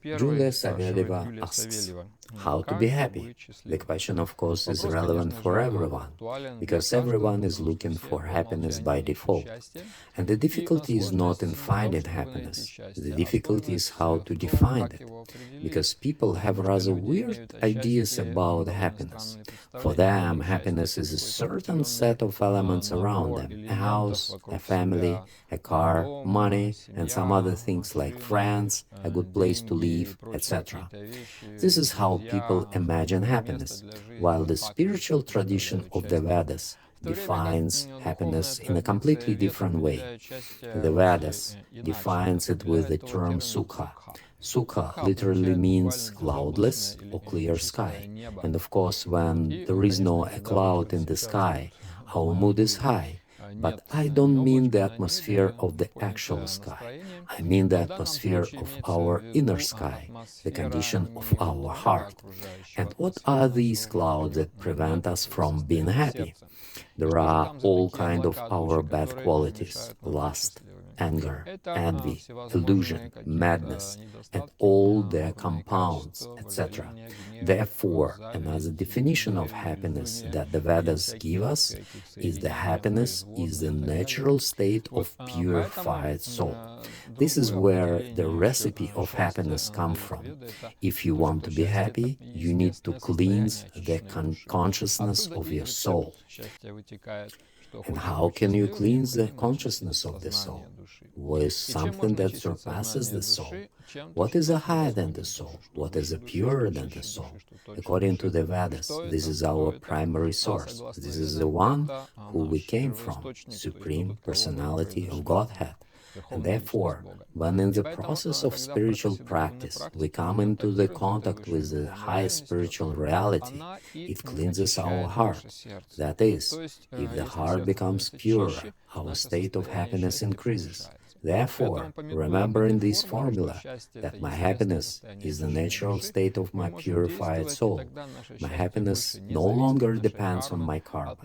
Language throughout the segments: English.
Julia Saveleva asks, how to be happy? The question, of course, is relevant for everyone, because everyone is looking for happiness by default. And the difficulty is not in finding happiness, the difficulty is how to define it, because people have rather weird ideas about happiness. For them, happiness is a certain set of elements around them, a house, a family, a car, money, and some other things like friends, a good place to live, etc. This is how people imagine happiness, while the spiritual tradition of the Vedas defines happiness in a completely different way. The Vedas defines it with the term Sukha. Sukha literally means cloudless or clear sky. And of course, when there is no a cloud in the sky, our mood is high. But I don't mean the atmosphere of the actual sky. I mean the atmosphere of our inner sky, the condition of our heart. And what are these clouds that prevent us from being happy? There are all kinds of our bad qualities: lust, anger, envy, illusion, madness, and all their compounds, etc. Therefore, another definition of happiness that the Vedas give us is the happiness is the natural state of purified soul. This is where the recipe of happiness comes from. If you want to be happy, you need to cleanse the consciousness of your soul. And how can you cleanse the consciousness of the soul? What is something that surpasses the soul? What is a higher than the soul? What is a purer than the soul? According to the Vedas, this is our primary source. This is the one who we came from, Supreme Personality of Godhead. And therefore, when in the process of spiritual practice we come into the contact with the highest spiritual reality, it cleanses our heart. That is, if the heart becomes purer, our state of happiness increases. Therefore, remembering this formula, that my happiness is the natural state of my purified soul, my happiness no longer depends on my karma,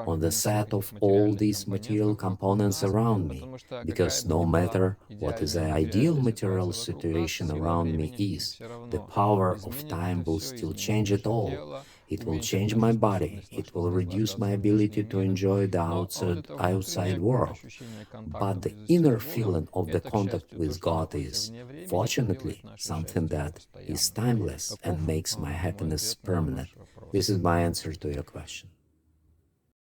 on the set of all these material components around me, because no matter what is the ideal material situation around me is, the power of time will still change it all. It will change my body, it will reduce my ability to enjoy the outside world. But the inner feeling of the contact with God is, fortunately, something that is timeless and makes my happiness permanent. This is my answer to your question.